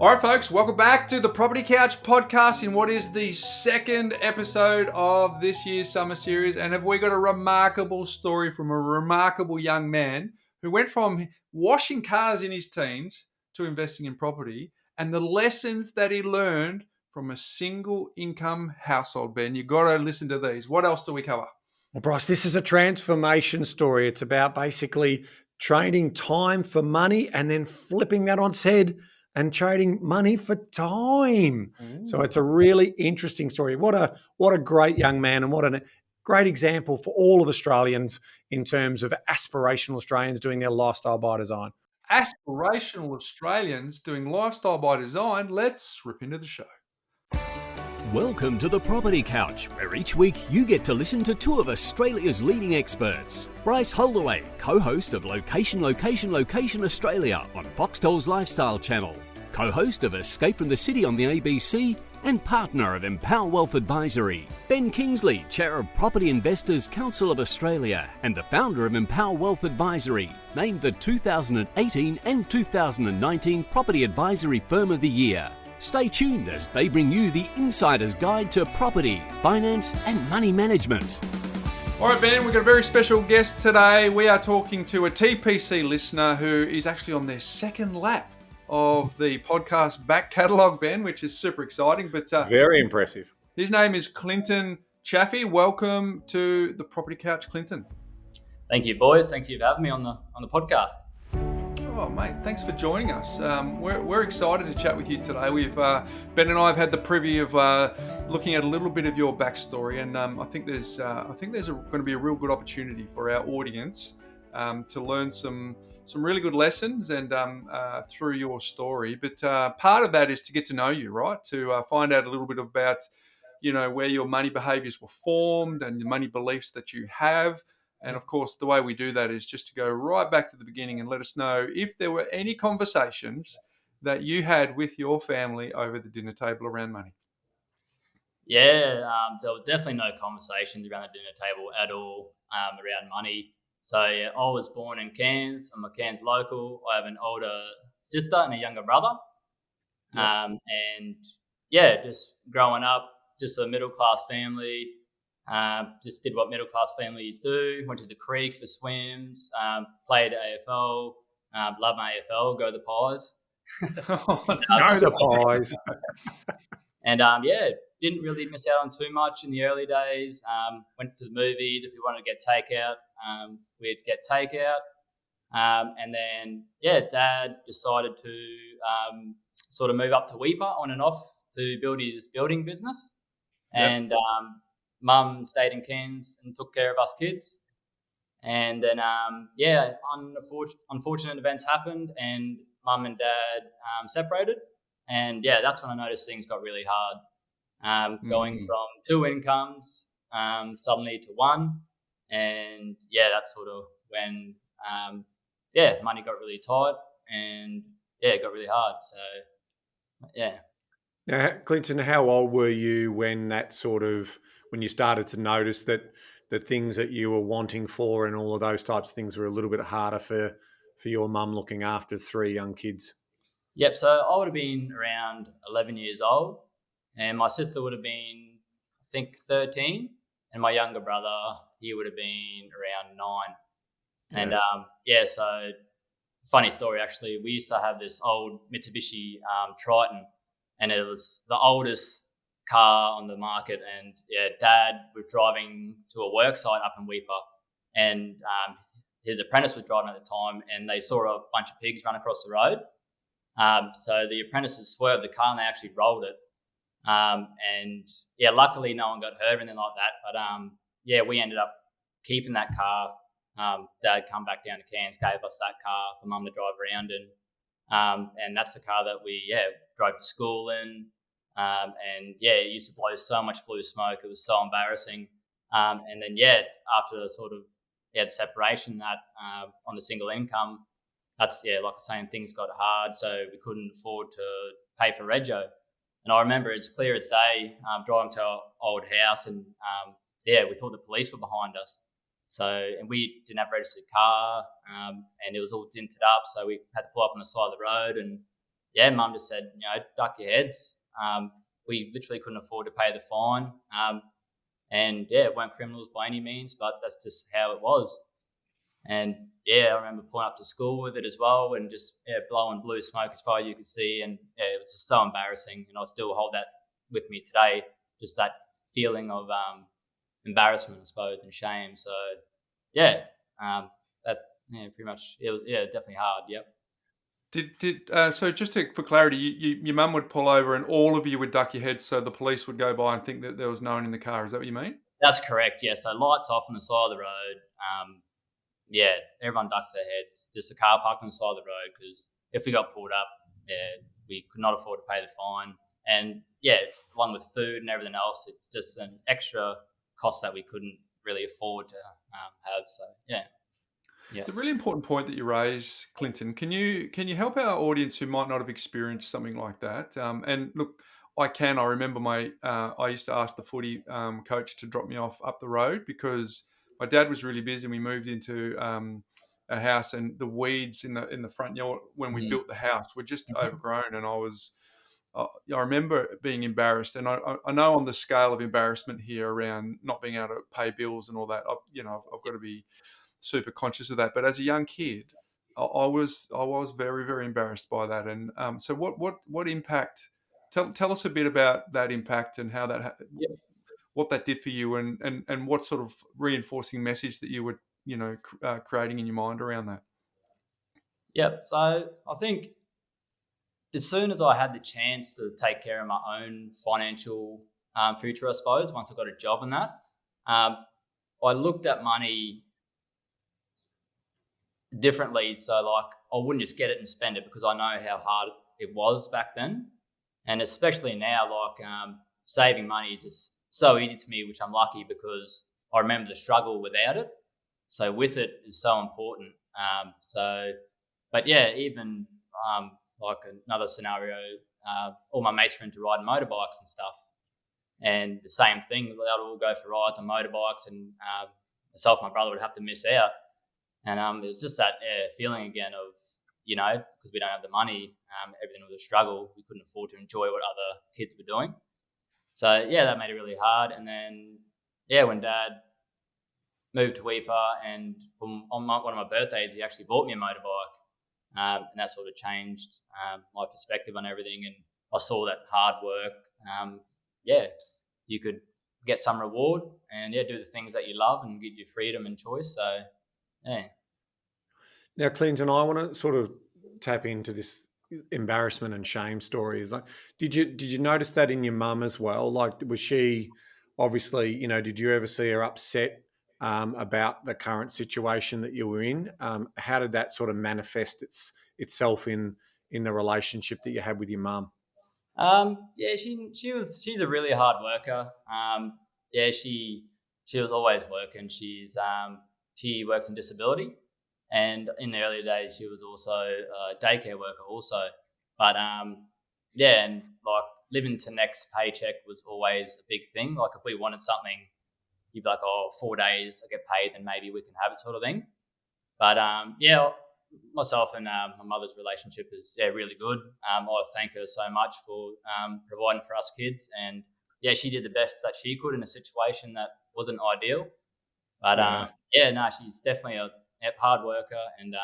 All right, folks, welcome back to the Property Couch podcast in what is the second episode of this year's summer series. And have we got a remarkable story from a remarkable young man who went from washing cars in his teens to investing in property, and the lessons that he learned from a single income household. Ben, you got to listen to these. What else do we cover? Well, Bryce, this is a transformation story. It's about basically trading time for money and then flipping that on its head and trading money for time. So it's a really interesting story. What a great young man, and what a great example for all of Australians in terms of aspirational Australians doing their lifestyle by design. Aspirational Australians doing lifestyle by design. Let's rip into the show. Welcome to the Property Couch, where each week you get to listen to two of Australia's leading experts. Bryce Holdaway, co-host of Location Australia on Foxtel's Lifestyle Channel, co-host of Escape from the City on the ABC, and partner of Empower Wealth Advisory. Ben Kingsley, chair of Property Investors Council of Australia and the founder of Empower Wealth Advisory, named the 2018 and 2019 Property Advisory Firm of the Year. Stay tuned as they bring you the insider's guide to property, finance and money management. All right, Ben, we've got a very special guest today. We are talking to a TPC listener who is actually on their second lap of the podcast back catalogue, Ben, which is super exciting. But Very impressive. His name is Clinton Chaffee. Welcome to the Property Couch, Clinton. Thank you, boys. Thank you for having me on the podcast. Oh, mate, thanks for joining us. We're excited to chat with you today. We've Ben and I have had the privy of looking at a little bit of your backstory, and I think there's going to be a real good opportunity for our audience to learn some really good lessons and through your story. But part of that is to get to know you, right? To find out a little bit about, where your money behaviours were formed and the money beliefs that you have. And of course, the way we do that is just to go right back to the beginning and let us know if there were any conversations that you had with your family over the dinner table around money. Yeah, there were definitely no conversations around the dinner table at all around money. So yeah, I was born in Cairns. I'm a Cairns local. I have an older sister and a younger brother. Yep. And yeah, just growing up, just a middle-class family. Just did what middle-class families do. Went to the creek for swims. Played AFL. Love my AFL. Go the Pies. Go the Pies. And didn't really miss out on too much in the early days. Went to the movies. If we wanted to get takeout, we'd get takeout. And then, Dad decided to sort of move up to Weipa on and off to build his building business. Yep. And Mum stayed in Cairns and took care of us kids. And then, unfortunate events happened and Mum and Dad separated. And, that's when I noticed things got really hard. Going from two incomes suddenly to one. And, that's sort of when, money got really tight and, it got really hard. So, yeah. Now, Clinton, how old were you when you started to notice that the things that you were wanting for and all of those types of things were a little bit harder for your mum looking after three young kids? Yep, so I would have been around 11 years old and my sister would have been, I think, 13 and my younger brother, he would have been around 9. Yeah. And, so funny story actually, we used to have this old Mitsubishi Triton and it was the oldest car on the market. And Dad was driving to a work site up in Weipa and his apprentice was driving at the time and they saw a bunch of pigs run across the road. So the apprentices swerved the car and they actually rolled it. Luckily no one got hurt or anything like that. But we ended up keeping that car. Dad come back down to Cairns, gave us that car for Mum to drive around in. And that's the car that we drove to school in. It used to blow so much blue smoke. It was so embarrassing. And then after the separation that on the single income, that's like I was saying, things got hard, so we couldn't afford to pay for rego. And I remember it's clear as day driving to our old house, and we thought the police were behind us. So, and we didn't have a registered car, and it was all dinted up, so we had to pull up on the side of the road, and yeah, Mum just said, duck your heads. We literally couldn't afford to pay the fine. And yeah, weren't criminals by any means, but that's just how it was. And yeah, I remember pulling up to school with it as well, and just blowing blue smoke as far as you could see. And yeah, it was just so embarrassing, and I still hold that with me today. Just that feeling of embarrassment, I suppose, and shame. So yeah, that pretty much it was definitely hard. Yep. So just for clarity, your mum would pull over and all of you would duck your heads so the police would go by and think that there was no one in the car. Is that what you mean? That's correct. Yeah. So lights off on the side of the road. Yeah, everyone ducks their heads. Just a car parked on the side of the road, because if we got pulled up, yeah, we could not afford to pay the fine. And yeah, one with food and everything else, it's just an extra cost that we couldn't really afford to have. So yeah. It's a really important point that you raise, Clinton. Can you help our audience who might not have experienced something like that? And look, I remember I used to ask the footy coach to drop me off up the road because my dad was really busy. And we moved into a house, and the weeds in the front yard when we built the house were just overgrown, and I remember being embarrassed, and I know on the scale of embarrassment here around not being able to pay bills and all that, I've got to be super conscious of that. But as a young kid, I was very, very embarrassed by that. And so what impact? Tell us a bit about that impact and how that what that did for you, and what sort of reinforcing message that you were creating in your mind around that. Yep. So I think as soon as I had the chance to take care of my own financial future, I suppose, once I got a job in that, I looked at money differently. So like, I wouldn't just get it and spend it, because I know how hard it was back then. And especially now, like saving money is just so easy to me, which I'm lucky, because I remember the struggle without it. So with it is so important. But yeah, even like another scenario, all my mates were into riding motorbikes and stuff. And the same thing, they would all go for rides on motorbikes, and myself and my brother would have to miss out. And it was just that feeling again of, because we don't have the money, everything was a struggle. We couldn't afford to enjoy what other kids were doing. So yeah, that made it really hard. And then when Dad moved to Weipa, and on one of my birthdays, he actually bought me a motorbike, and that sort of changed my perspective on everything. And I saw that hard work, you could get some reward and do the things that you love and give you freedom and choice. So yeah. Now, Clinton, I want to sort of tap into this embarrassment and shame stories. Like, did you notice that in your mum as well? Like, was she obviously, did you ever see her upset about the current situation that you were in? How did that sort of manifest itself in the relationship that you had with your mum? She's a really hard worker. She was always working. She works in disability, and in the early days she was also a daycare worker also. But and like living to next paycheck was always a big thing. Like if we wanted something, you'd be like, 4 days I get paid, then maybe we can have it, sort of thing. But myself and my mother's relationship is really good. I thank her so much for providing for us kids, and she did the best that she could in a situation that wasn't ideal. But she's definitely a hard worker, and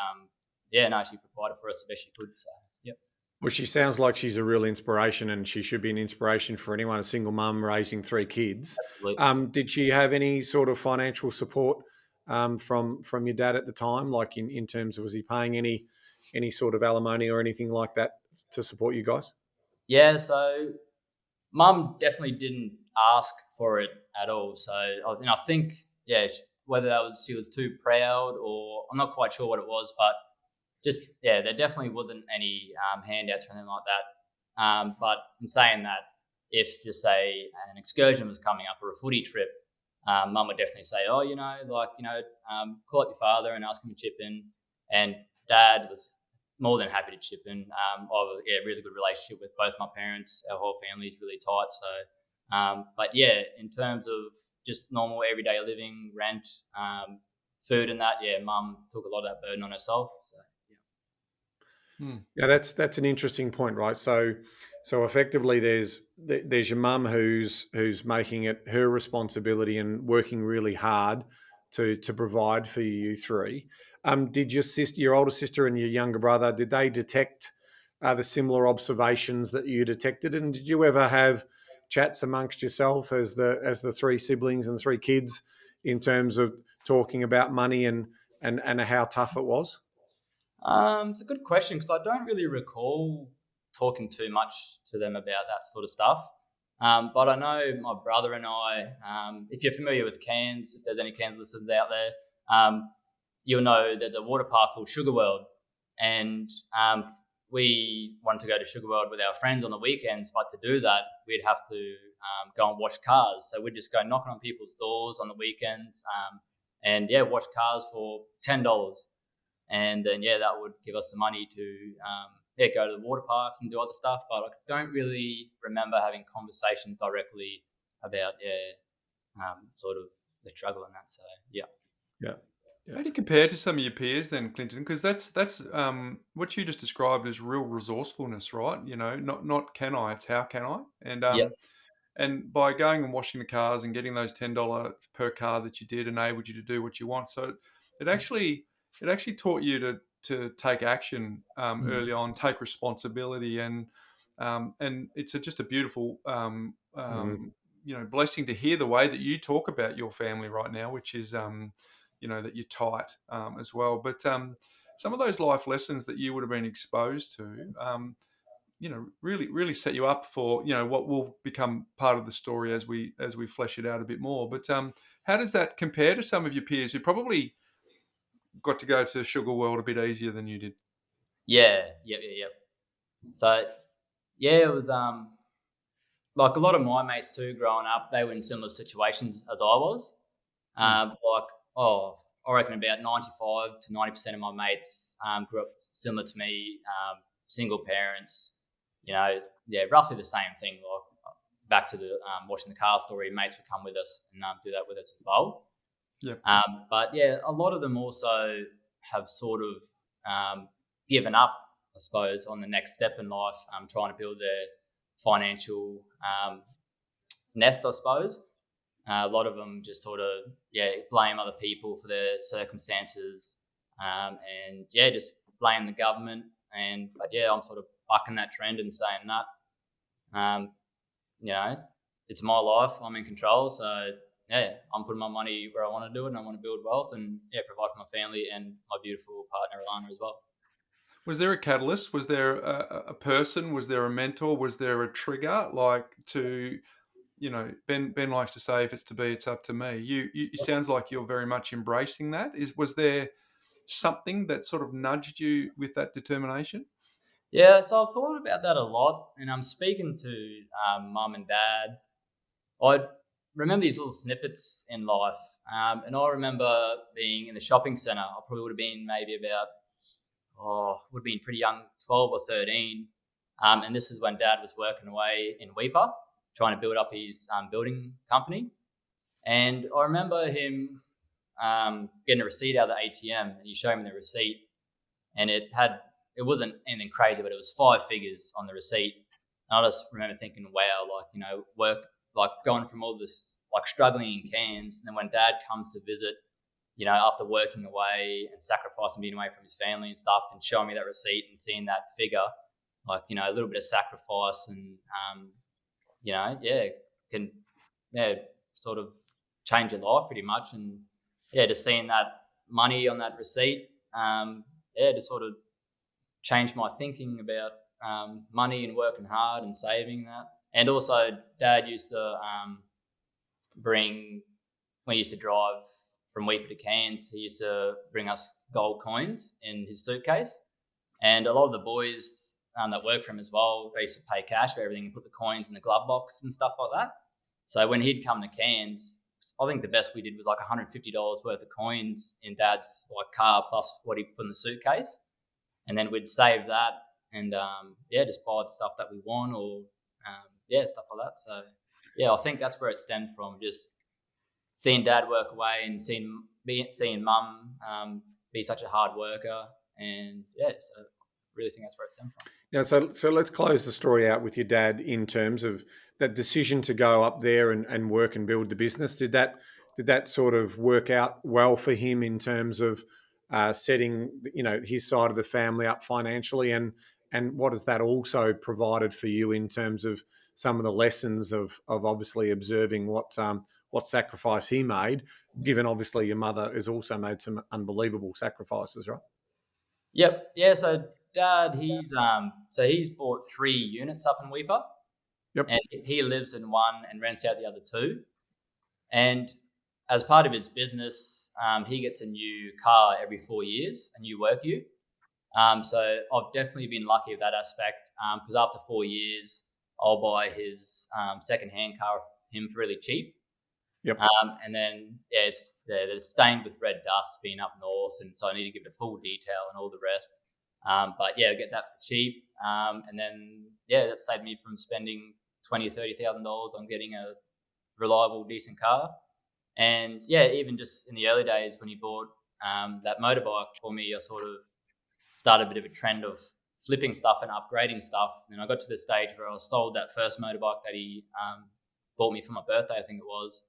she provided for us the best she could. So yep. Well, she sounds like she's a real inspiration, and she should be an inspiration for anyone, a single mum raising 3 kids. Absolutely. Did she have any sort of financial support from your dad at the time? Like in terms of, was he paying any sort of alimony or anything like that to support you guys? Yeah, so Mum definitely didn't ask for it at all. So I think whether she was too proud, or I'm not quite sure what it was, but just there definitely wasn't any handouts or anything like that. But in saying that, if just say an excursion was coming up or a footy trip, Mum would definitely say, call up your father and ask him to chip in. And Dad was more than happy to chip in. I have a really good relationship with both my parents. Our whole family is really tight. So, in terms of just normal everyday living, rent, food and that, Mum took a lot of that burden on herself. So, yeah. Hmm. Yeah, that's an interesting point, right? So effectively, there's your mum who's making it her responsibility and working really hard to provide for you three. Did your older sister, and your younger brother, did they detect the similar observations that you detected? And did you ever have chats amongst yourself as the three siblings and three kids in terms of talking about money and how tough it was? It's a good question because I don't really recall talking too much to them about that sort of stuff. But I know my brother and I, if you're familiar with Cairns, if there's any Cairns listeners out there, you'll know there's a water park called Sugar World. And we wanted to go to Sugar World with our friends on the weekends, but to do that, we'd have to go and wash cars. So we'd just go knocking on people's doors on the weekends and, wash cars for $10. And then that would give us the money to go to the water parks and do other stuff. But I don't really remember having conversations directly about sort of the struggle and that. So Yeah. How do you compare to some of your peers then, Clinton? Because that's what you just described as real resourcefulness, right? You know, not can I, it's how can I? yeah, And by going and washing the cars and getting those $10 per car that you did enabled you to do what you want. So it actually taught you to take action early on, take responsibility, and it's just a beautiful Mm. blessing to hear the way that you talk about your family right now, which is that you're tight as well. But some of those life lessons that you would have been exposed to. Really set you up for what will become part of the story as we flesh it out a bit more. But how does that compare to some of your peers who probably got to go to Sugar World a bit easier than you did? yeah. So it was like a lot of my mates too. Growing up, they were in similar situations as I was. Mm. I reckon about 95 to 90% of my mates grew up similar to me, single parents. Roughly the same thing. Like back to the washing the car story, mates would come with us and do that with us as well. Yep. But a lot of them also have sort of given up, I suppose, on the next step in life, trying to build their financial nest, I suppose. A lot of them just sort of blame other people for their circumstances, and just blame the government. But I'm sort of bucking that trend and saying that it's my life, I'm in control. So I'm putting my money where I want to do it, and I want to build wealth and provide for my family and my beautiful partner Alana as well. Was there a catalyst? Was there a person? Was there a mentor? Was there a trigger? Like to Ben likes to say, if it's to be, it's up to me. You sounds like you're very much embracing that. Was there something that sort of nudged you with that determination? Yeah, so I've thought about that a lot, and I'm speaking to mum and dad. I remember these little snippets in life, and I remember being in the shopping centre. I probably would have been maybe about, would have been pretty young, 12 or 13. And this is when Dad was working away in Weipa, trying to build up his building company. And I remember him getting a receipt out of the ATM, and he showed me the receipt, and it wasn't anything crazy, but it was 5 figures on the receipt. And I just remember thinking, wow, work, like going from all this, like struggling in Cairns, and then when Dad comes to visit, after working away and sacrificing being away from his family and stuff, and showing me that receipt and seeing that figure, like, a little bit of sacrifice and, can, sort of change your life pretty much. And just seeing that money on that receipt, just sort of changed my thinking about money and working hard and saving that. And also, Dad used to when he used to drive from Weipa to Cairns, he used to bring us gold coins in his suitcase. And a lot of the boys that work for him as well, they used to pay cash for everything and put the coins in the glove box and stuff like that. So when he'd come to Cairns, I think the best we did was like $150 worth of coins in Dad's car plus what he put in the suitcase. And then we'd save that and just buy the stuff that we want or stuff like that. So I think that's where it stemmed from, just seeing Dad work away and seeing Mum be such a hard worker, and so really think that's where it stemmed from. Now, so let's close the story out with your dad in terms of that decision to go up there and work and build the business. Did that sort of work out well for him in terms of setting his side of the family up financially, and what has that also provided for you in terms of some of the lessons of obviously observing what sacrifice he made, given obviously your mother has also made some unbelievable sacrifices, right? Yep. Yeah. So Dad, he's bought 3 units up in Weipa, Yep. and he lives in one and rents out the other 2. And as part of his business, he gets a new car every 4 years, a new work ute. So I've definitely been lucky with that aspect, because after 4 years, I'll buy his second-hand car for him for really cheap. Yep. And then they're stained with red dust being up north, and so I need to give it a full detail and all the rest. But yeah, I get that for cheap. And then that saved me from spending $20,000-$30,000 on getting a reliable, decent car. And even just in the early days when he bought that motorbike for me, I sort of started a bit of a trend of flipping stuff and upgrading stuff. And I got to the stage where I sold that first motorbike that he bought me for my birthday, I think it was.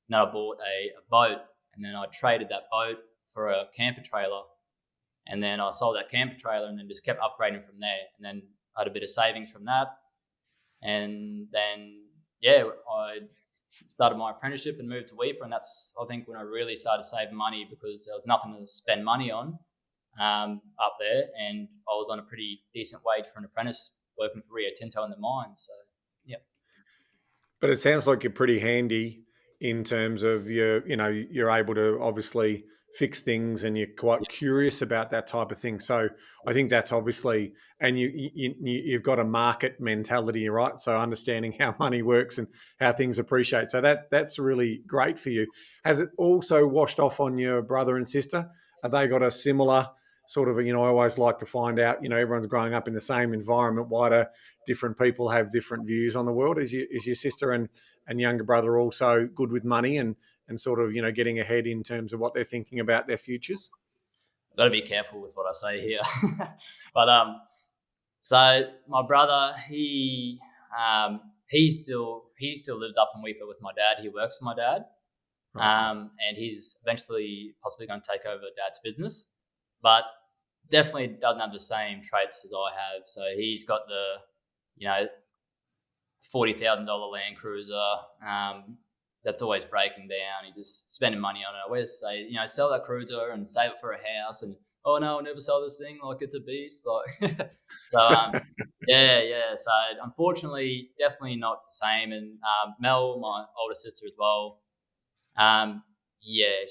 And then I bought a boat, and then I traded that boat for a camper trailer. And then I sold that camper trailer and then just kept upgrading from there. And then I had a bit of savings from that. And then, I started my apprenticeship and moved to Weipa. And that's, I think, when I really started saving money, because there was nothing to spend money on up there. And I was on a pretty decent wage for an apprentice working for Rio Tinto in the mine. So, yeah. But it sounds like you're pretty handy in terms of you're able to obviously fix things, and you're quite curious about that type of thing. So I think that's obviously, and you've got a market mentality, right? So understanding how money works and how things appreciate. So that's really great for you. Has it also washed off on your brother and sister? Have they got a similar sort of, I always like to find out, everyone's growing up in the same environment. Why do different people have different views on the world? Is your sister and younger brother also good with money and sort of, getting ahead in terms of what they're thinking about their futures? I've got to be careful with what I say here. But so my brother, he still lives up in Weipa with my dad. He works for my dad. Right. And he's eventually possibly going to take over Dad's business, but definitely doesn't have the same traits as I have. So he's got the, $40,000 Land Cruiser that's always breaking down. He's just spending money on it. I always say, sell that cruiser and save it for a house. And oh no, I'll never sell this thing. Like, it's a beast. Like, so So unfortunately, definitely not the same. And Mel, my older sister as well.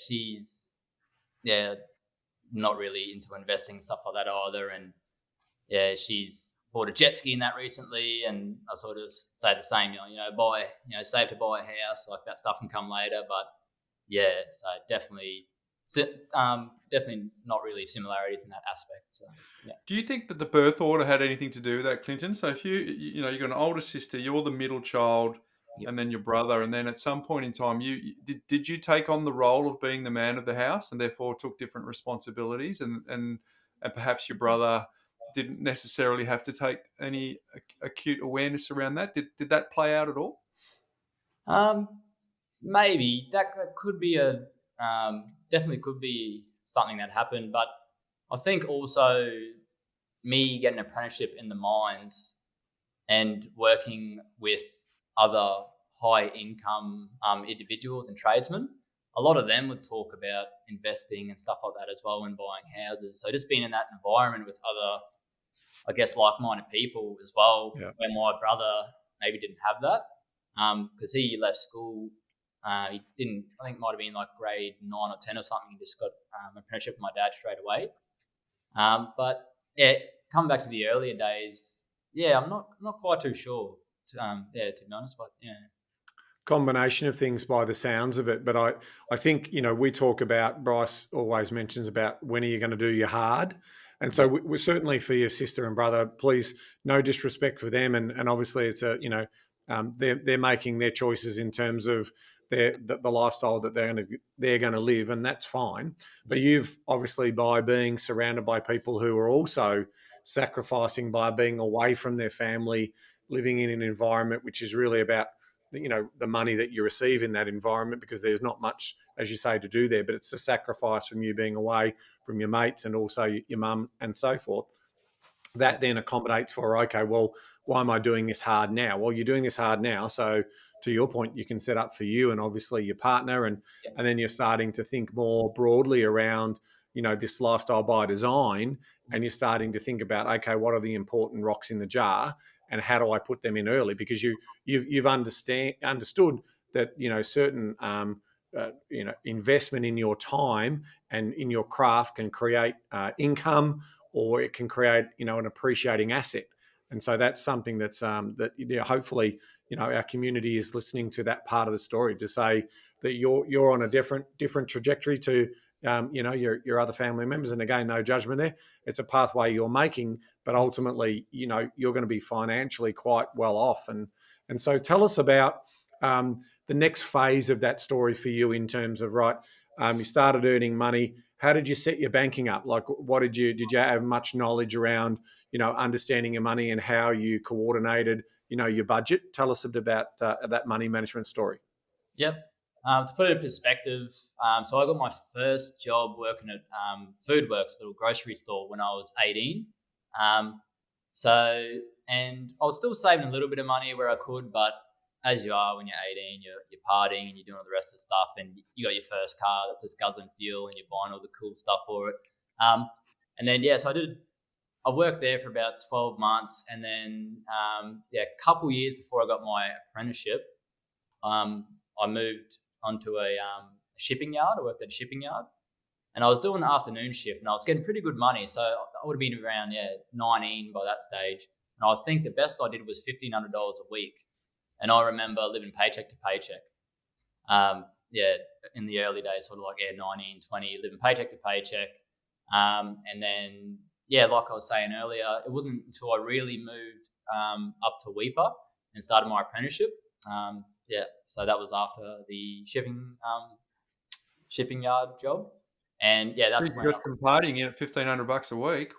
She's not really into investing and stuff like that either. And she's bought a jet ski in that recently, and I sort of say the same, save to buy a house, like that stuff can come later. But so definitely not really similarities in that aspect. So yeah. Do you think that the birth order had anything to do with that, Clinton? So if you got an older sister, you're the middle child, yep, and then your brother, and then at some point in time, did you take on the role of being the man of the house, and therefore took different responsibilities, and perhaps your brother didn't necessarily have to take any acute awareness around that? Did that play out at all? Maybe that could be definitely could be something that happened, but I think also me getting an apprenticeship in the mines and working with other high income individuals and tradesmen, a lot of them would talk about investing and stuff like that as well, and buying houses. So just being in that environment with other, I guess, like-minded people as well, when my brother maybe didn't have that, because he left school. He didn't, I think it might have been like grade 9 or 10 or something. He just got an apprenticeship with my dad straight away. But coming back to the earlier days, I'm not quite too sure, to be honest, but combination of things by the sounds of it. But I think, we talk about, Bryce always mentions about when are you going to do your hard. And so we're certainly, for your sister and brother, please, no disrespect for them. And obviously it's they're making their choices in terms of the lifestyle that they're going to live, and that's fine. But you've obviously, by being surrounded by people who are also sacrificing by being away from their family, living in an environment which is really about, the money that you receive in that environment, because there's not much, as you say, to do there, but it's a sacrifice from you being away from your mates and also your mum and so forth. That then accommodates for, okay, well, why am I doing this hard now? Well, you're doing this hard now, so to your point, you can set up for you and obviously your partner, and then you're starting to think more broadly around, this lifestyle by design, and you're starting to think about, okay, what are the important rocks in the jar, and how do I put them in early? Because you've understood that certain investment in your time and in your craft can create income, or it can create an appreciating asset. And so that's something that's that hopefully our community is listening to that part of the story, to say that you're on a different trajectory to your other family members. And again, no judgment there. It's a pathway you're making, but ultimately you're going to be financially quite well off. And so tell us about the next phase of that story for you, in terms of, right, you started earning money. How did you set your banking up? Like, what did you have much knowledge around, understanding your money and how you coordinated, your budget? Tell us a bit about that money management story. Yep. To put it in perspective, so I got my first job working at Foodworks, little grocery store, when I was 18. And I was still saving a little bit of money where I could, but as you are when you're 18, you're partying and you're doing all the rest of the stuff, and you got your first car that's just guzzling fuel, and you're buying all the cool stuff for it. And then, so I worked there for about 12 months, and then, a couple years before I got my apprenticeship, I moved onto a shipping yard. I worked at a shipping yard, and I was doing the afternoon shift, and I was getting pretty good money. So I would have been around 19 by that stage. And I think the best I did was $1,500 a week. And I remember living paycheck to paycheck. In the early days, sort of like 19, 20, living paycheck to paycheck. And then, like I was saying earlier, it wasn't until I really moved up to Weipa and started my apprenticeship. So that was after the shipping yard job. And that's so when you got some partying in at $1,500 a week.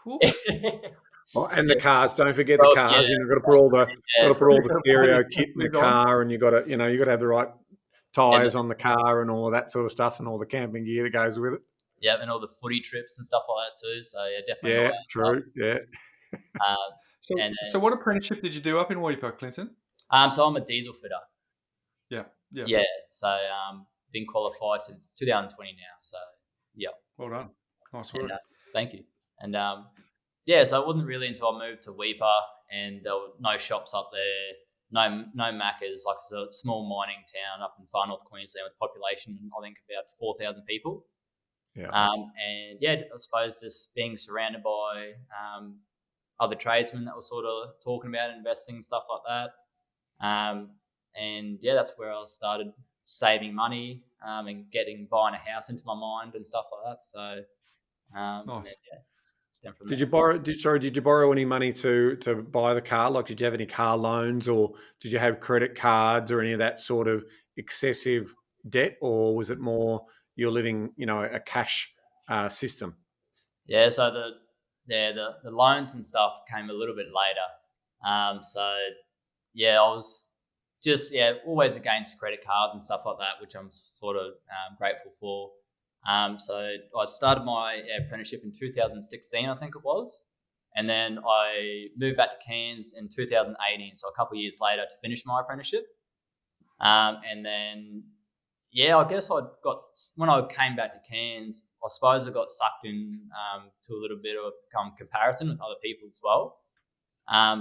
Oh, and the cars, don't forget the cars. You've got to put all the stereo kit in the car, and you got to have the right tires on the car and all of that sort of stuff, and all the camping gear that goes with it. Yeah, and all the footy trips and stuff like that too. So definitely. Yeah, true. Yeah. So what apprenticeship did you do up in Weipa, Clinton? So I'm a diesel fitter. Yeah. Yeah. So been qualified since 2020 now. So yeah. Well done. Nice work. Thank you. And so it wasn't really until I moved to Weipa, and there were no shops up there, no Maccas. Like, it's a small mining town up in far north Queensland with a population, I think, about 4,000 people. Yeah. I suppose just being surrounded by other tradesmen that were sort of talking about investing, stuff like that. That's where I started saving money and buying a house into my mind and stuff like that. So nice. Did you borrow any money to buy the car? Like, did you have any car loans, or did you have credit cards or any of that sort of excessive debt, or was it more you're living, a cash system? Yeah, so the loans and stuff came a little bit later. I was just always against credit cards and stuff like that, which I'm sort of grateful for. So I started my apprenticeship in 2016, I think it was. And then I moved back to Cairns in 2018, so a couple of years later, to finish my apprenticeship. And then, I guess when I came back to Cairns, I suppose I got sucked in to a little bit of comparison with other people as well.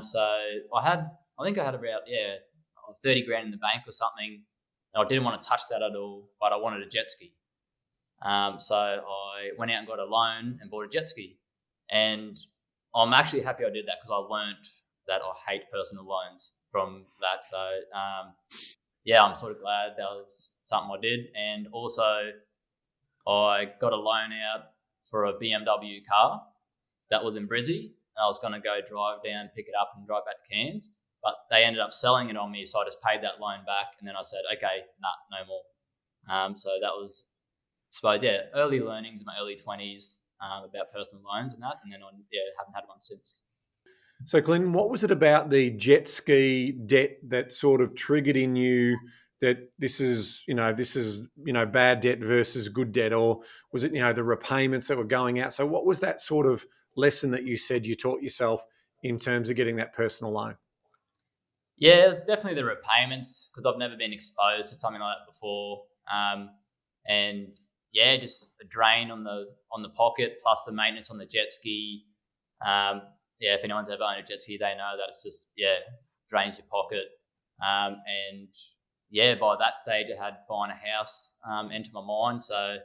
So I think I had about 30 grand in the bank or something. And I didn't want to touch that at all, but I wanted a jet ski. So I went out and got a loan and bought a jet ski. And I'm actually happy I did that, because I learned that I hate personal loans from that. So, I'm sort of glad that was something I did. And also, I got a loan out for a BMW car that was in Brizzy. I was going to go drive down, pick it up and drive back to Cairns. But they ended up selling it on me, so I just paid that loan back. And then I said, okay, no more. So that was, I suppose, early learnings in my early 20s about personal loans and that. And then haven't had one since. So, Clinton, what was it about the jet ski debt that sort of triggered in you that this is bad debt versus good debt, or was it the repayments that were going out? So, what was that sort of lesson that you said you taught yourself in terms of getting that personal loan? Yeah, it's definitely the repayments because I've never been exposed to something like that before. And yeah, just a drain on the pocket plus the maintenance on the jet ski. Yeah, if anyone's ever owned a jet ski, they know that it's just drains your pocket. And yeah, by that stage, I had buying a house enter my mind. So,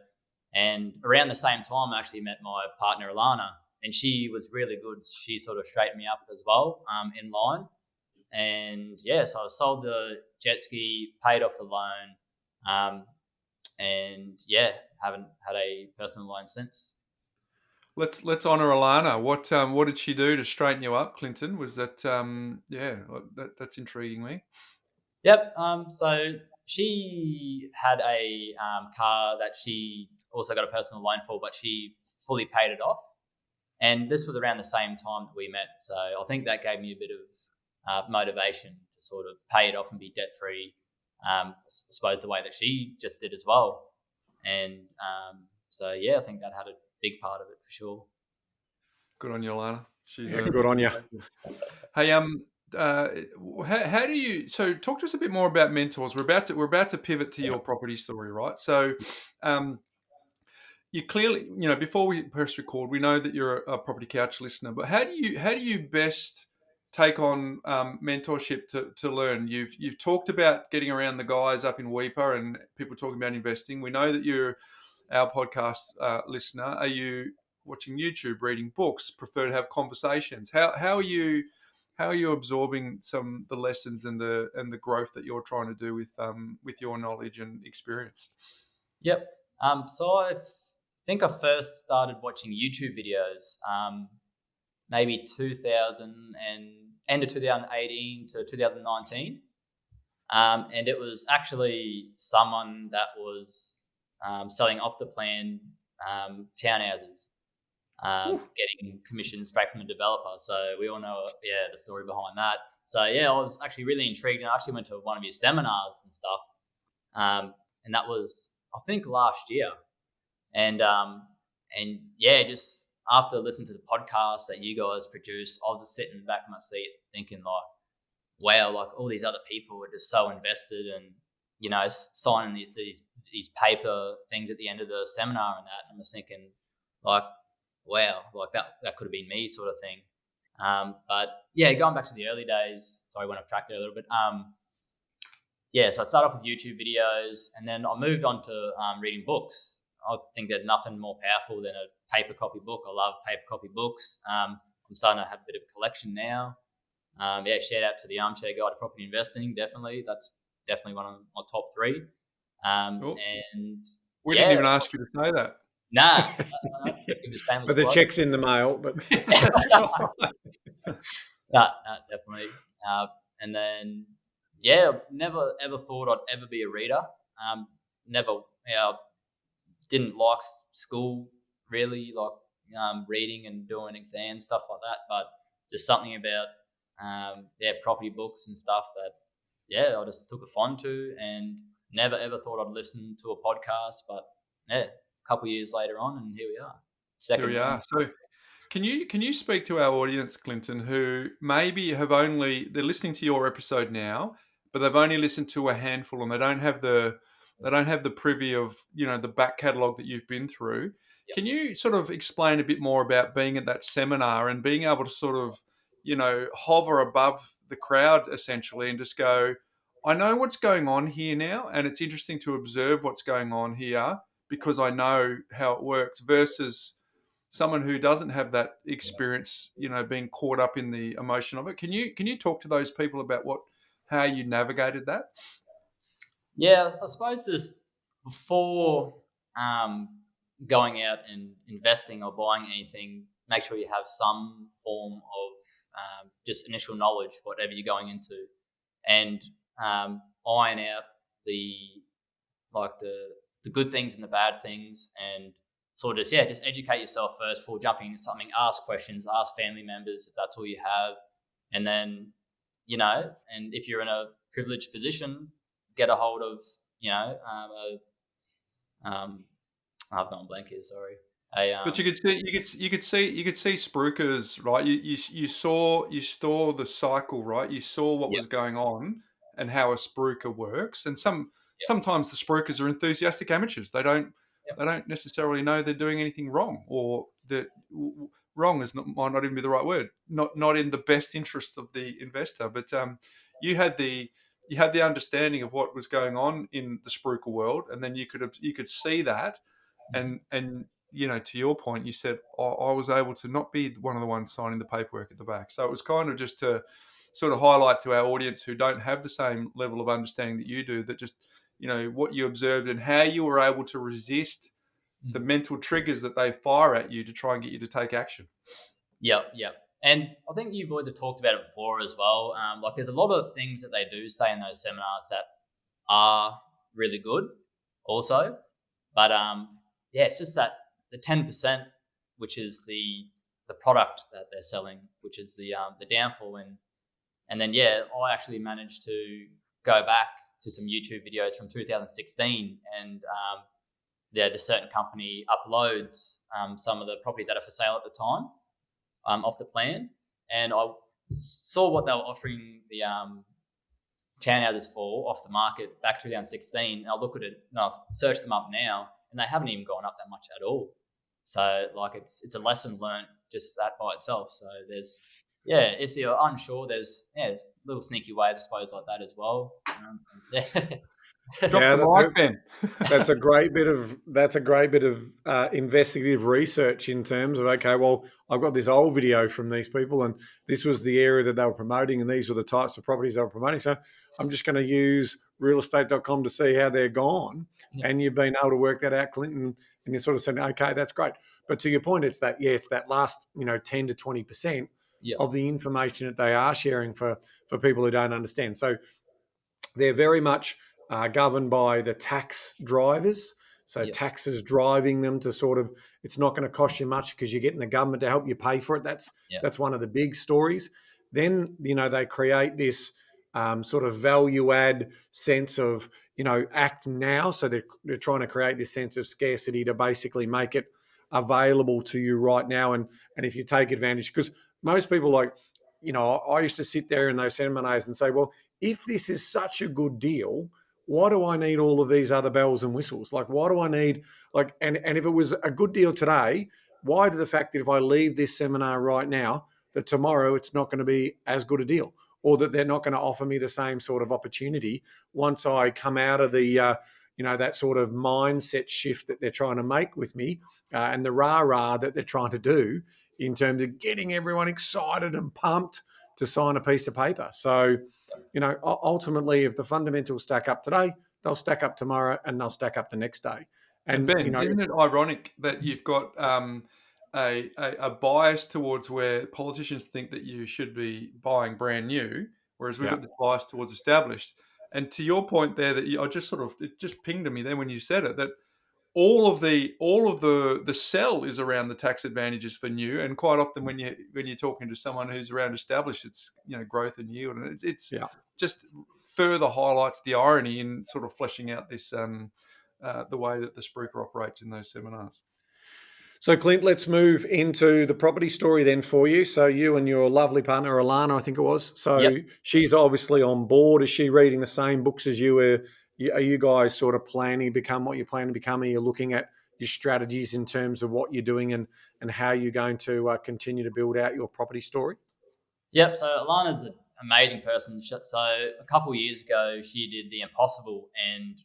and around the same time, I actually met my partner Alana, and she was really good. She sort of straightened me up as well in line. And yeah, so I sold the jet ski, paid off the loan, and yeah, haven't had a personal loan since. Let's honour Alana. What did she do to straighten you up, Clinton? Was that that's intriguing me. Yep. So she had a car that she also got a personal loan for, but she fully paid it off. And this was around the same time that we met. So I think that gave me a bit of motivation to sort of pay it off and be debt free. I suppose the way that she just did as well. And so yeah, I think that had a big part of it for sure. Good on you, Alana. She's Good on you. Hey, how do you? So, talk to us a bit more about mentors. We're about to pivot to your property story, right? So, you clearly, before we press record, we know that you're a property couch listener. But how do you best take on mentorship to learn? You've talked about getting around the guys up in Weeper and people talking about investing. We know that you're our podcast listener. Are you watching YouTube, reading books, prefer to have conversations? How are you absorbing the lessons and the growth that you're trying to do with your knowledge and experience? Yep. So I think I first started watching YouTube videos maybe 2000 and end of 2018 to 2019. And it was actually someone that was selling off the plan townhouses, getting commissions straight from the developer. So we all know, the story behind that. So yeah, I was actually really intrigued, and I actually went to one of his seminars and stuff. And that was, I think, last year. And yeah, just after listening to the podcast that you guys produce, I was just sitting back in my seat thinking like, wow, like all these other people were just so invested and, signing these paper things at the end of the seminar and that. And I'm just thinking like, wow, like that could have been me sort of thing. But yeah, going back to the early days, sorry, I went off track there a little bit. So I started off with YouTube videos and then I moved on to reading books. I think there's nothing more powerful than a paper copy book. I love paper copy books. I'm starting to have a bit of a collection now. Shout out to the Armchair Guide to Property Investing. Definitely. That's definitely one of my top three. Cool. And we didn't even ask you to say that. Nah. But the check's in the mail. But no, definitely. And then, never ever thought I'd ever be a reader. Never, didn't like school really, like reading and doing exams, stuff like that. But just something about, property books and stuff that, I just took a fond to and never ever thought I'd listen to a podcast. But a couple of years later on, and here we are. Here we are. So, can you speak to our audience, Clinton, who maybe they're listening to your episode now, but they've only listened to a handful and they don't have the privy of the back catalogue that you've been through. Yep. Can you sort of explain a bit more about being at that seminar and being able to sort of hover above the crowd essentially and just go, I know what's going on here now, and it's interesting to observe what's going on here because I know how it works, versus someone who doesn't have that experience, being caught up in the emotion of it. Can you talk to those people about how you navigated that? Yeah, I suppose just before going out and investing or buying anything, make sure you have some form of just initial knowledge, whatever you're going into, and iron out the good things and the bad things, and sort of just educate yourself first before jumping into something. Ask questions, ask family members if that's all you have. and then, and if you're in a privileged position, get a hold of, I've gone blank here. Sorry. But you could see spruikers, right? You saw the cycle, right? You saw what Yeah. was going on and how a spruiker works. And Yeah. sometimes the spruikers are enthusiastic amateurs. They don't necessarily know they're doing anything wrong, or that wrong might not even be the right word. Not in the best interest of the investor. But you had the understanding of what was going on in the spruiker world, and then you could see that, and to your point, you said, I was able to not be one of the ones signing the paperwork at the back. So it was kind of just to sort of highlight to our audience who don't have the same level of understanding that you do, that just, what you observed and how you were able to resist the mental triggers that they fire at you to try and get you to take action. Yep. And I think you boys have talked about it before as well. Like there's a lot of things that they do say in those seminars that are really good also. But it's just that the 10%, which is the product that they're selling, which is the downfall. And then, I actually managed to go back to some YouTube videos from 2016, and the certain company uploads some of the properties that are for sale at the time off the plan, and I saw what they were offering the townhouses for off the market back 2016. And I look at it, and I've searched them up now, and they haven't even gone up that much at all. So like it's a lesson learned just that by itself. So there's if you're unsure, there's little sneaky ways I suppose like that as well. Drop the mic, Ben. That's a great bit of investigative research in terms of, okay, well, I've got this old video from these people, and this was the area that they were promoting, and these were the types of properties they were promoting. So I'm just going to use realestate.com to see how they're gone. Yeah. And you've been able to work that out, Clinton, and you sort of said, okay, that's great. But to your point, it's that last 10 to 20% of the information that they are sharing for people who don't understand. So they're very much governed by the tax drivers. So taxes driving them to sort of, it's not going to cost you much because you're getting the government to help you pay for it. That's one of the big stories. Then, they create this sort of value add sense of, act now. So they're trying to create this sense of scarcity to basically make it available to you right now. And if you take advantage, because most people I used to sit there in those seminars and say, well, if this is such a good deal, why do I need all of these other bells and whistles? Like, why do I need, and if it was a good deal today, why do the fact that if I leave this seminar right now, that tomorrow it's not going to be as good a deal, or that they're not going to offer me the same sort of opportunity once I come out of the, that sort of mindset shift that they're trying to make with me and the rah-rah that they're trying to do in terms of getting everyone excited and pumped to sign a piece of paper. So, ultimately, if the fundamentals stack up today, they'll stack up tomorrow and they'll stack up the next day. And Ben, isn't it ironic that you've got a bias towards where politicians think that you should be buying brand new, whereas we've got this bias towards established? And to your point there, that it just pinged to me then when you said it, that all of the sell is around the tax advantages for new, and quite often when you're talking to someone who's around established, it's growth and yield, and it's just further highlights the irony in sort of fleshing out this the way that the spruiker operates in those seminars. So, Clint, let's move into the property story then for you. So you and your lovely partner, Alana, I think it was. So she's obviously on board. Is she reading the same books as you? Are you guys sort of planning to become what you plan to become? Are you looking at your strategies in terms of what you're doing and how you're going to continue to build out your property story? Yep. So Alana's an amazing person. So a couple of years ago, she did the impossible and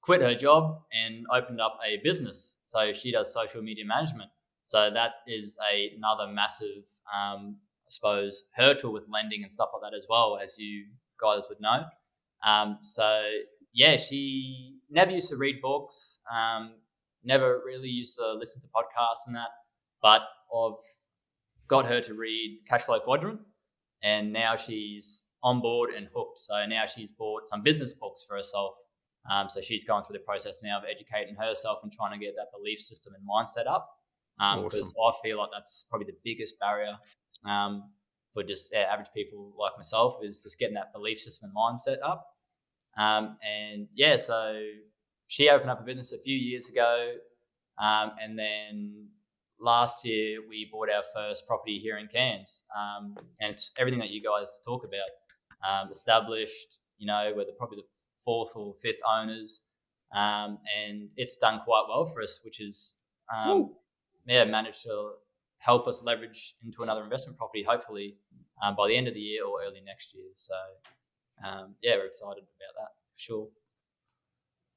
quit her job and opened up a business. So she does social media management. So that is another massive, I suppose, hurdle with lending and stuff like that as well, as you guys would know. She never used to read books, never really used to listen to podcasts and that, but I've got her to read Cashflow Quadrant, and now she's on board and hooked. So now she's bought some business books for herself. So she's going through the process now of educating herself and trying to get that belief system and mindset up. Because I feel like that's probably the biggest barrier for just average people like myself is just getting that belief system and mindset up. And yeah, so she opened up a business a few years ago, and then last year we bought our first property here in Cairns, and it's everything that you guys talk about. Established, we're probably the fourth or fifth owners, and it's done quite well for us, which is managed to help us leverage into another investment property, hopefully by the end of the year or early next year. So we're excited about that for sure.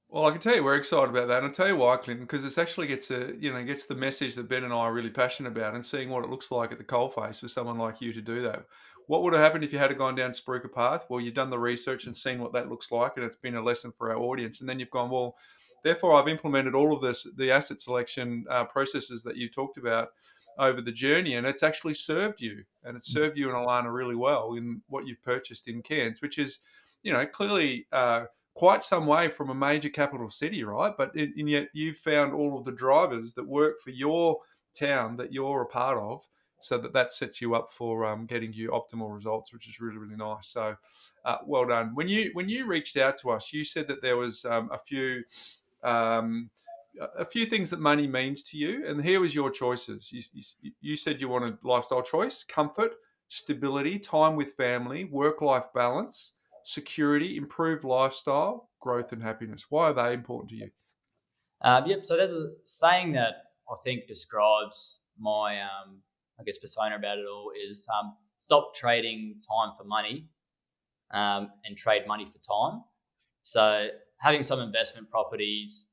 Well, I can tell you we're excited about that, and I'll tell you why, Clinton, because it actually gets the message that Ben and I are really passionate about, and seeing what it looks like at the coalface for someone like you to do that. What would have happened if you had gone down spruiked path? Well, you've done the research and seen what that looks like, and it's been a lesson for our audience. And then you've gone, well, therefore I've implemented all of the asset selection processes that you talked about over the journey, and it's actually served you, and it's served you and Alana really well in what you've purchased in Cairns, which is, clearly quite some way from a major capital city, right? But and yet you've found all of the drivers that work for your town that you're a part of, so that sets you up for getting you optimal results, which is really, really nice. So well done. When you reached out to us, you said that there was a few things that money means to you, and here was your choices. You said you wanted lifestyle choice, comfort, stability, time with family, work-life balance, security, improved lifestyle, growth, and happiness. Why are they important to you? So there's a saying that I think describes my, persona about it all is stop trading time for money and trade money for time. So having some investment properties,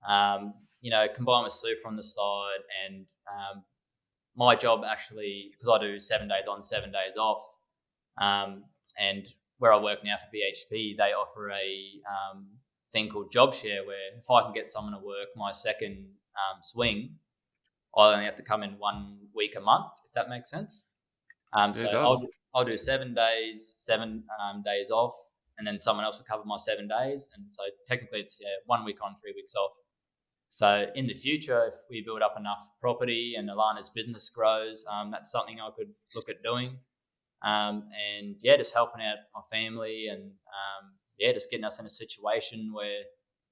combined with super on the side, and my job actually, because I do 7 days on, 7 days off, and where I work now for BHP, they offer a thing called job share, where if I can get someone to work my second swing, I only have to come in 1 week a month, if that makes sense. I'll do 7 days, 7 days off, and then someone else will cover my 7 days. And so technically it's 1 week on, 3 weeks off. So in the future, if we build up enough property and Alana's business grows, that's something I could look at doing. Just helping out my family, and just getting us in a situation where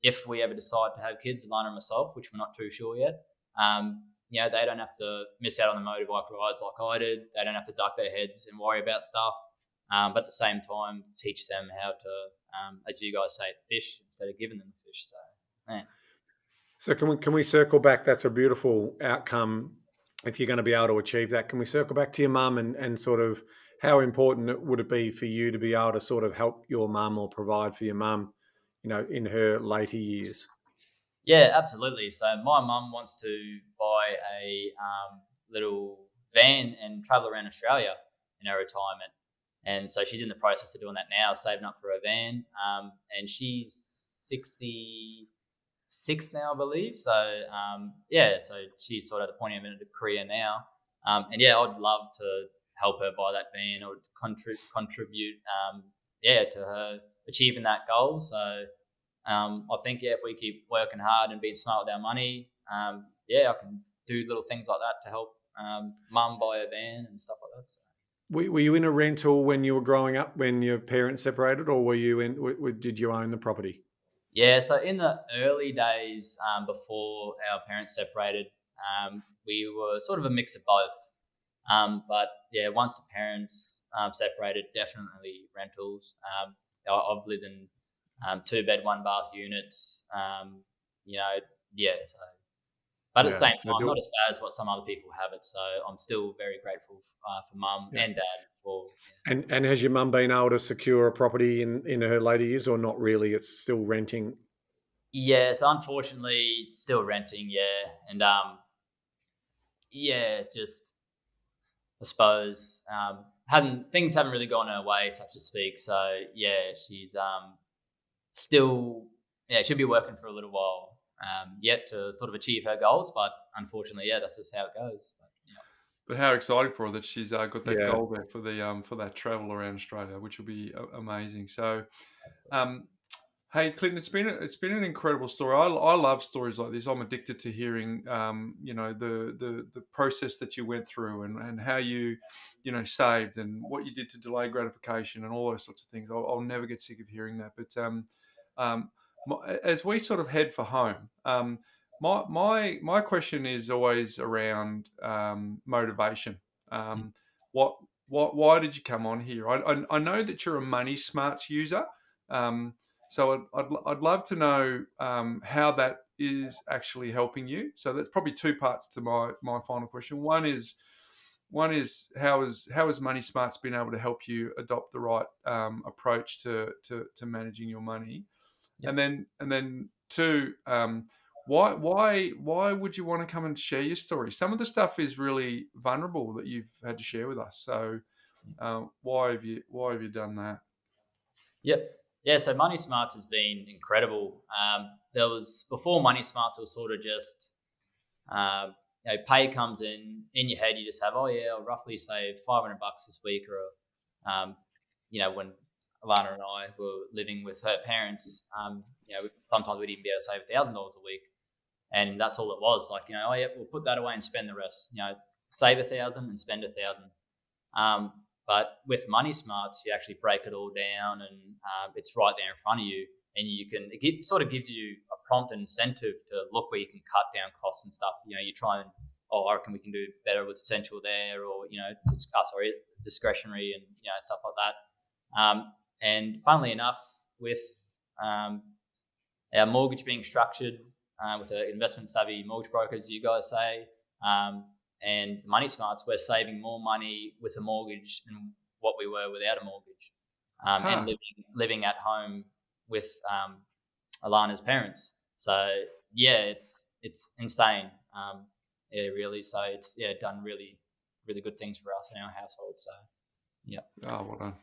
if we ever decide to have kids, Alana and myself, which we're not too sure yet, they don't have to miss out on the motorbike rides like I did. They don't have to duck their heads and worry about stuff. But at the same time, teach them how to, as you guys say, fish instead of giving them the fish. So, yeah. So can we circle back? That's a beautiful outcome if you're going to be able to achieve that. Can we circle back to your mum and sort of how important would it be for you to be able to sort of help your mum or provide for your mum, in her later years? Yeah, absolutely. So my mum wants to buy a little van and travel around Australia in her retirement. And so she's in the process of doing that now, saving up for a van. And she's 66 now, I believe. So, so she's sort of at the point of a career now. I'd love to help her buy that van or contribute, to her achieving that goal. So, I think, if we keep working hard and being smart with our money, I can do little things like that to help mum buy a van and stuff like that. So. Were you in a rental when you were growing up, when your parents separated, or did you own the property? Yeah, so in the early days before our parents separated, we were sort of a mix of both. But once the parents separated, definitely rentals. I've lived in 2-bed, 1-bath units. So. But at the same time, not as bad as what some other people have it. So I'm still very grateful for mum and dad for. Yeah. And has your mum been able to secure a property in her later years, or not really? It's still renting. Yes, unfortunately, still renting. Yeah, and just I suppose things haven't really gone her way, so to speak. So she's still she'll be working for a little while. Yet to sort of achieve her goals, but unfortunately, that's just how it goes. But how exciting for her that she's got that goal there for the for that travel around Australia, which will be amazing. So, Hey, Clinton, it's been an incredible story. I love stories like this. I'm addicted to hearing, the process that you went through and how you saved and what you did to delay gratification and all those sorts of things. I'll never get sick of hearing that. But um, as we sort of head for home, my question is always around motivation. Um, what why did you come on here? I know that you're a money smarts user. Um, so I'd love to know how that is actually helping you. So that's probably two parts to my final question. One is how has Money Smarts been able to help you adopt the right approach to managing your money, Yep. and then two, why would you want to come and share your story? Some of the stuff is really vulnerable that you've had to share with us. So why have you done that? Yep. Yeah, so Money Smarts has been incredible. There was before Money Smarts, it was sort of just pay comes in your head. You just have, oh yeah, I'll roughly save $500 this week, or when Alana and I were living with her parents, sometimes we'd even be able to save $1,000 a week, and that's all it was. Like, oh yeah, we'll put that away and spend the rest. Save 1,000 and spend 1,000. But with Money Smarts, you actually break it all down, and it's right there in front of you. And it sort of gives you a prompt and incentive to look where you can cut down costs and stuff. You try and, I reckon we can do better with essential there, or discretionary and stuff like that. And funnily enough, with our mortgage being structured with an investment savvy mortgage broker, as you guys say, and the Money Smarts, we're saving more money with a mortgage than what we were without a mortgage, and living at home with Alana's parents. So yeah, it's insane. Really. So it's done really, really good things for us in our household. So yeah. Oh, well done.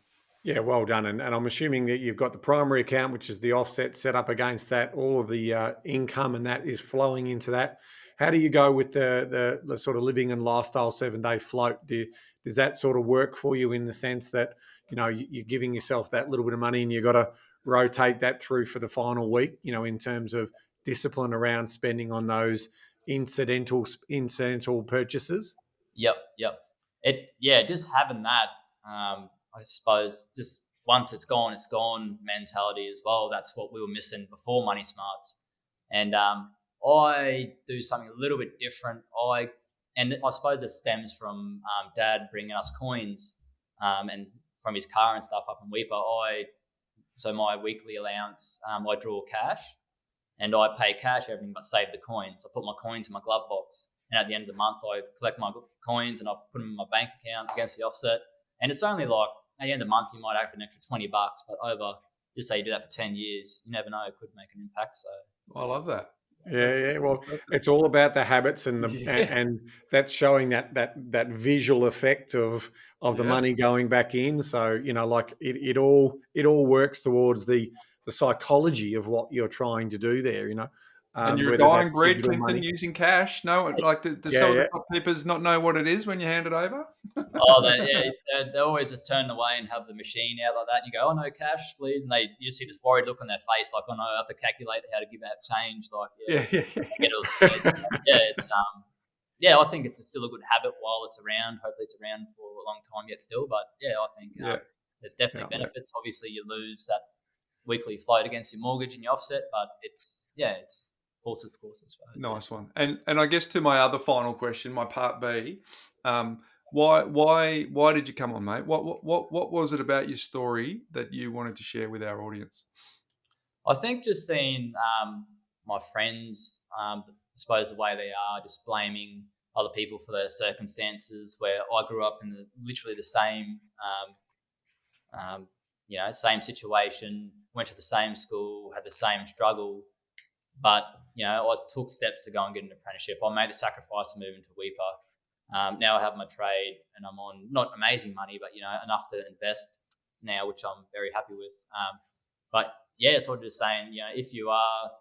Yeah, well done. And I'm assuming that you've got the primary account, which is the offset set up against that. All of the income and that is flowing into that. How do you go with the sort of living and lifestyle 7-day float? Does that sort of work for you in the sense that, you're giving yourself that little bit of money and you've got to rotate that through for the final week, in terms of discipline around spending on those incidental purchases? Yep. Just having that, I suppose, just once it's gone mentality as well. That's what we were missing before Money Smarts. And I do something a little bit different. I suppose it stems from Dad bringing us coins, and from his car and stuff up in Weipa. So my weekly allowance, I draw cash, and I pay cash everything but save the coins. I put my coins in my glove box, and at the end of the month, I collect my coins and I put them in my bank account against the offset. And it's only like at the end of the month, you might have an extra $20, but over, just say you do that for 10 years, you never know, it could make an impact. So I love that. Yeah. Well, it's all about the habits and and that's showing that visual effect of the money going back in. So like it all works towards the psychology of what you're trying to do there. And you're a Whether that's dying breed, digital Clinton, money. using cash. No, like do some of the shopkeepers not know what it is when you hand it over? They always just turn away and have the machine out like that. And you go, oh no, cash, please. And you see this worried look on their face, like, oh no, I have to calculate how to give out change. Like, get all scared. It's I think it's still a good habit while it's around. Hopefully, it's around for a long time yet still. But I think there's definitely benefits. Obviously, you lose that weekly float against your mortgage and your offset, but it's horses for courses. Nice one. And I guess to my other final question, my part B, why did you come on, mate? What was it about your story that you wanted to share with our audience? I think just seeing my friends, I suppose the way they are, just blaming other people for their circumstances, where I grew up in literally the same, same situation, went to the same school, had the same struggle, but I took steps to go and get an apprenticeship. I made a sacrifice to move into Weipa. Now I have my trade, and I'm on not amazing money, but enough to invest now, which I'm very happy with. But sort of just saying, if you are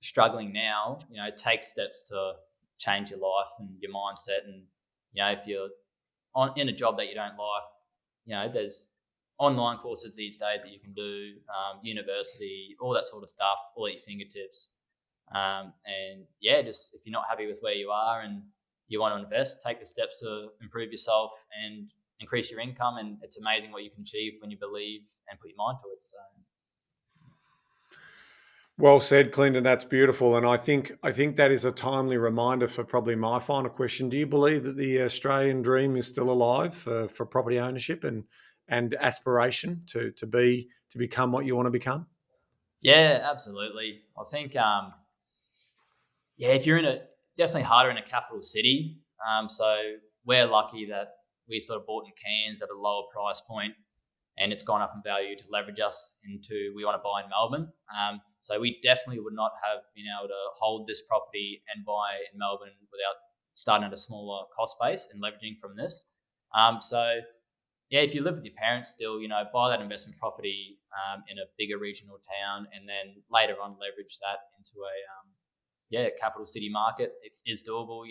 struggling now, take steps to change your life and your mindset. And if you're in a job that you don't like, there's online courses these days that you can do, university, all that sort of stuff, all at your fingertips. And yeah, just if you're not happy with where you are and you want to invest, take the steps to improve yourself and increase your income. And it's amazing what you can achieve when you believe and put your mind to it. So Well said, Clinton. That's beautiful, and I think that is a timely reminder for probably my final question. Do you believe that the Australian dream is still alive for property ownership and aspiration to become what you want to become? yeah, absolutely. I think yeah, if you're definitely harder in a capital city. So we're lucky that we sort of bought in Cairns at a lower price point, and it's gone up in value to leverage us into we want to buy in Melbourne. So we definitely would not have been able to hold this property and buy in Melbourne without starting at a smaller cost base and leveraging from this. So yeah, if you live with your parents still, buy that investment property in a bigger regional town, and then later on leverage that into a capital city market. It is doable.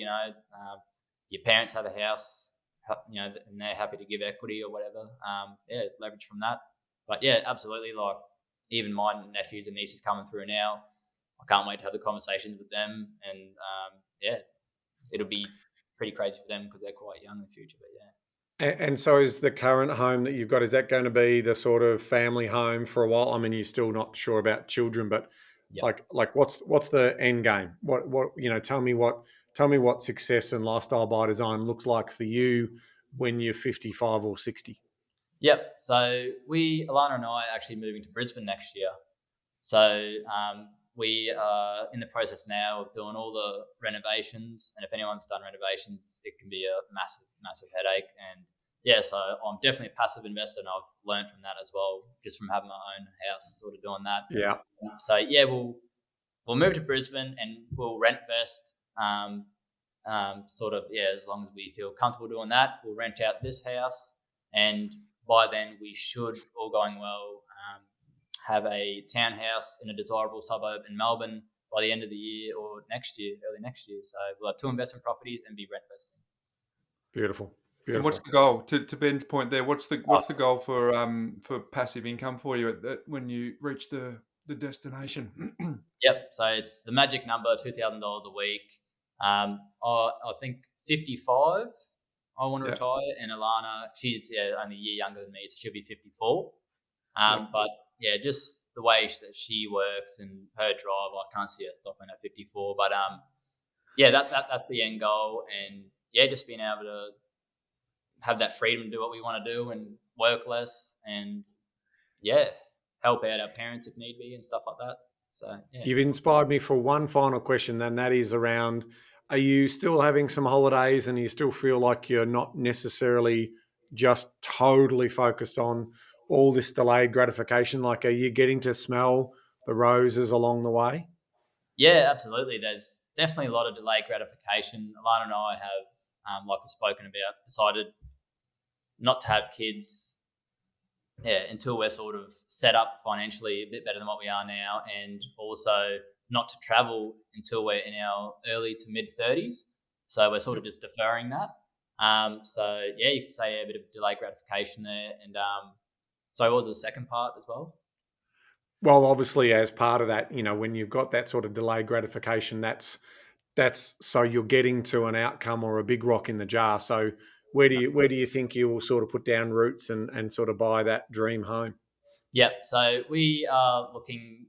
Your parents have a house, and they're happy to give equity or whatever. Leverage from that. But yeah, absolutely. Like even my nephews and nieces coming through now, I can't wait to have the conversations with them, and it'll be pretty crazy for them because they're quite young in the future. But yeah. And so is the current home that you've got, is that going to be the sort of family home for a while? I mean, you're still not sure about children, but Yep. like what's the end game? What tell me what success and lifestyle by design looks like for you when you're 55 or 60. Yep. So Alana and I are actually moving to Brisbane next year. So we are in the process now of doing all the renovations. And if anyone's done renovations, it can be a massive, massive headache. And yeah, so I'm definitely a passive investor, and I've learned from that as well, just from having my own house, sort of doing that. Yeah. So yeah, we'll move to Brisbane and we'll rent vest. As long as we feel comfortable doing that, we'll rent out this house, and by then we should, all going well, have a townhouse in a desirable suburb in Melbourne by the end of the year or early next year. So we'll have 2 investment properties and be rent vesting. Beautiful. And what's the goal? To Ben's point there, what's the goal for passive income for you when you reach the destination? Yep. So it's the magic number, $2,000 a week. I think 55. I want to retire, and Alana, she's only a year younger than me, so she'll be 54. But yeah, just the way that she works and her drive, I can't see her stopping at 54. But that's the end goal, and yeah, just being able to have that freedom to do what we want to do and work less, and yeah, help out our parents if need be and stuff like that. So yeah. You've inspired me for one final question, then that is around, are you still having some holidays and you still feel like you're not necessarily just totally focused on all this delayed gratification? Like, are you getting to smell the roses along the way? Yeah, absolutely. There's definitely a lot of delayed gratification. Alana and I have, like we've spoken about, decided not to have kids until we're sort of set up financially a bit better than what we are now, and also not to travel until we're in our early to mid 30s. So we're sort of just deferring that. So yeah, you could say a bit of delayed gratification there. And so what was the second part as well? Well, obviously, as part of that, when you've got that sort of delayed gratification, that's so you're getting to an outcome or a big rock in the jar. So where do you think you will sort of put down roots and sort of buy that dream home? Yeah, so we are looking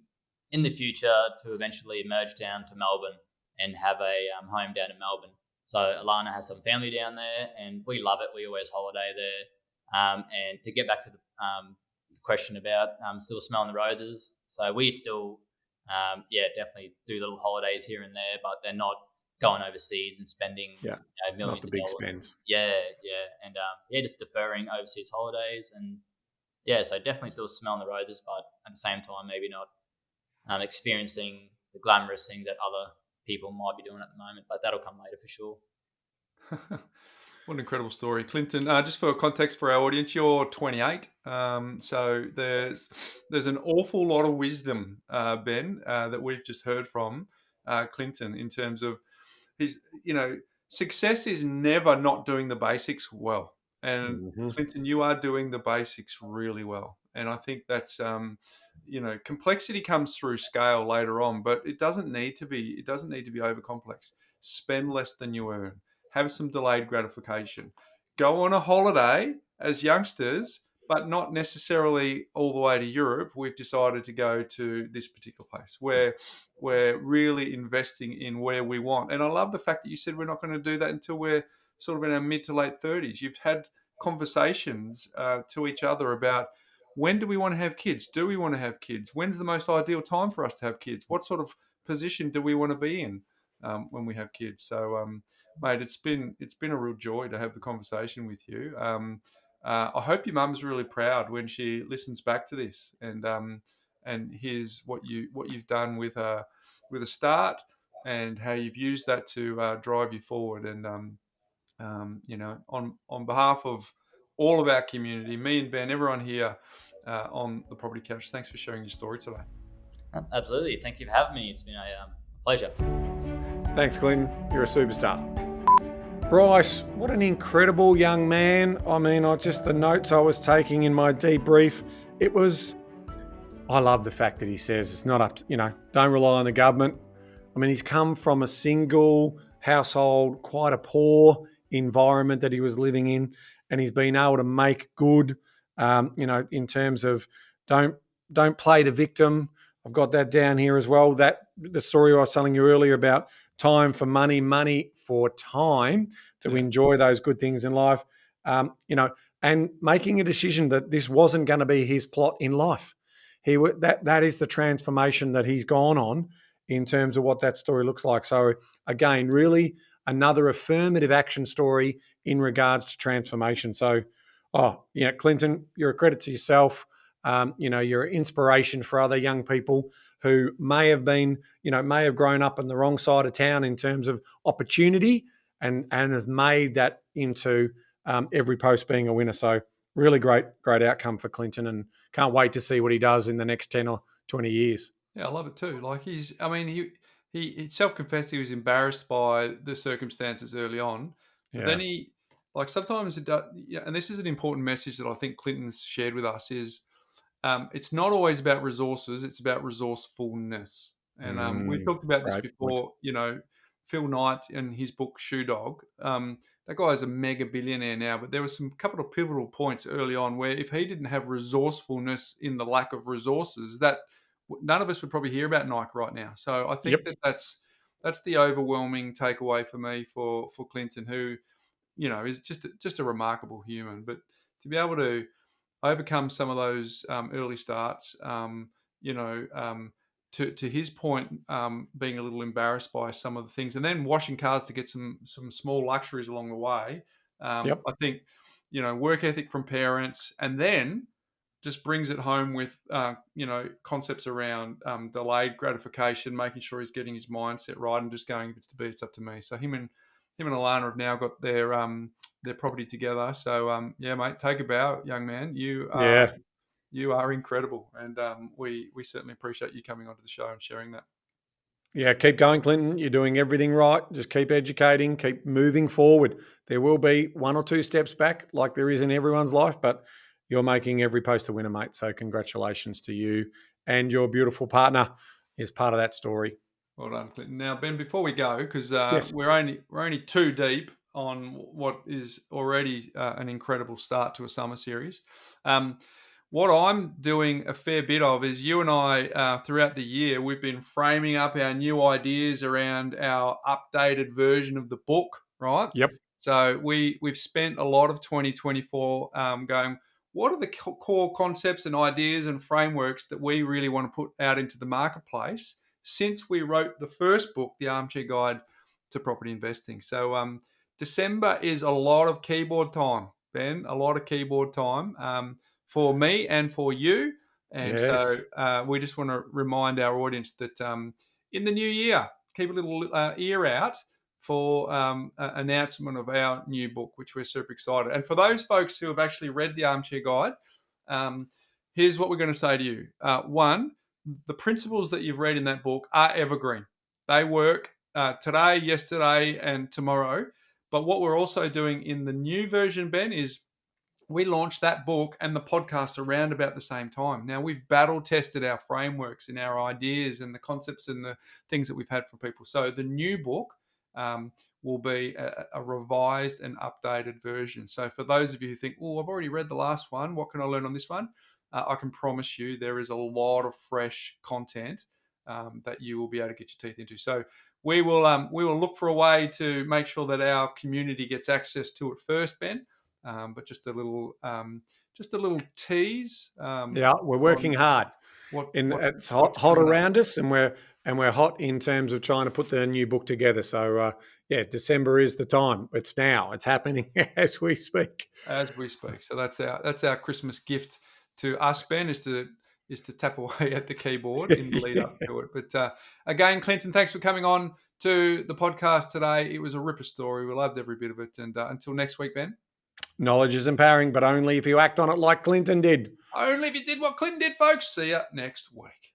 in the future to eventually merge down to Melbourne and have a home down in Melbourne. So Alana has some family down there, and we love it. We always holiday there. And to get back to the question about still smelling the roses, so we still, definitely do little holidays here and there, but they're not going overseas and spending millions not the big of dollars. spends. And just deferring overseas holidays, and so definitely still smelling the roses, but at the same time maybe not experiencing the glamorous things that other people might be doing at the moment, but that'll come later for sure. What an incredible story, Clinton. Just for context for our audience, you're 28, so there's an awful lot of wisdom, Ben, that we've just heard from Clinton in terms of his, success is never not doing the basics well. And Mhm. Clinton, you are doing the basics really well. And I think that's, complexity comes through scale later on, but it doesn't need to be. It doesn't need to be over complex. Spend less than you earn. Have some delayed gratification. Go on a holiday as youngsters, but not necessarily all the way to Europe. We've decided to go to this particular place where we're really investing in where we want. And I love the fact that you said we're not going to do that until we're sort of in our mid to late 30s. You've had conversations to each other about when do we want to have kids? Do we want to have kids? When's the most ideal time for us to have kids? What sort of position do we want to be in when we have kids? So, mate, it's been a real joy to have the conversation with you. I hope your mum's really proud when she listens back to this and hears what you've done with a start and how you've used that to drive you forward. And on behalf of all of our community, me and Ben, everyone here on the Property Couch, thanks for sharing your story today. Absolutely. Thank you for having me. It's been a pleasure. Thanks, Glenn. You're a superstar. Bryce, what an incredible young man. I mean, the notes I was taking in my debrief, I love the fact that he says it's not up to, don't rely on the government. I mean, he's come from a single household, quite a poor environment that he was living in, and he's been able to make good, in terms of don't play the victim. I've got that down here as well. That the story I was telling you earlier about time for money, money for time to enjoy those good things in life, and making a decision that this wasn't going to be his plot in life. That is the transformation that he's gone on in terms of what that story looks like. So again, really another affirmative action story in regards to transformation. So, Clinton, you're a credit to yourself. You're an inspiration for other young people who may have grown up on the wrong side of town in terms of opportunity and has made that into every post being a winner. So really great outcome for Clinton, and can't wait to see what he does in the next 10 or 20 years. Yeah, I love it too. Like he self-confessed he was embarrassed by the circumstances early on, but then sometimes it does, and this is an important message that I think Clinton's shared with us is it's not always about resources, it's about resourcefulness. And we talked about this before, Phil Knight and his book Shoe Dog. That guy's a mega billionaire now, but there were some couple of pivotal points early on where if he didn't have resourcefulness in the lack of resources, that none of us would probably hear about Nike right now. So I think that's the overwhelming takeaway for me for Clinton, who, is just a remarkable human. But to be able to overcome some of those early starts, to his point, being a little embarrassed by some of the things, and then washing cars to get some small luxuries along the way. I think, work ethic from parents, and then just brings it home with, concepts around delayed gratification, making sure he's getting his mindset right, and just going, if it's to be, it's up to me. So him and Alana have now got their property together. So mate, take a bow, young man. You are incredible, and we certainly appreciate you coming onto the show and sharing that. Yeah, keep going, Clinton. You're doing everything right. Just keep educating, keep moving forward. There will be one or two steps back, like there is in everyone's life, but you're making every post a winner, mate. So congratulations to you, and your beautiful partner is part of that story. Well done, Clinton. Now, Ben, before we go, because Yes. we're only too deep on what is already an incredible start to a summer series. What I'm doing a fair bit of is you and I, throughout the year, we've been framing up our new ideas around our updated version of the book, right? Yep. So we've spent a lot of 2024 going, what are the core concepts and ideas and frameworks that we really want to put out into the marketplace since we wrote the first book, The Armchair Guide to Property Investing. So December is a lot of keyboard time, Ben, a lot of keyboard time for me and for you. And so we just want to remind our audience that in the new year, keep a little ear out for announcement of our new book, which we're super excited. And for those folks who have actually read The Armchair Guide, here's what we're going to say to you. One, the principles that you've read in that book are evergreen. They work today, yesterday, and tomorrow. But what we're also doing in the new version, Ben, is we launched that book and the podcast around about the same time. Now, we've battle tested our frameworks and our ideas and the concepts and the things that we've had from people. So the new book will be a revised and updated version. So for those of you who think, oh, I've already read the last one, what can I learn on this one? I can promise you there is a lot of fresh content that you will be able to get your teeth into. So we will look for a way to make sure that our community gets access to it first, Ben. But just a little tease. Yeah, we're working hard. It's hot around us, and we're hot in terms of trying to put the new book together. So December is the time. It's now. It's happening as we speak. As we speak. So that's our Christmas gift to us, Ben, is to tap away at the keyboard in the lead up to it. But again, Clinton, thanks for coming on to the podcast today. It was a ripper story. We loved every bit of it. And until next week, Ben. Knowledge is empowering, but only if you act on it like Clinton did. Only if you did what Clinton did, folks. See you next week.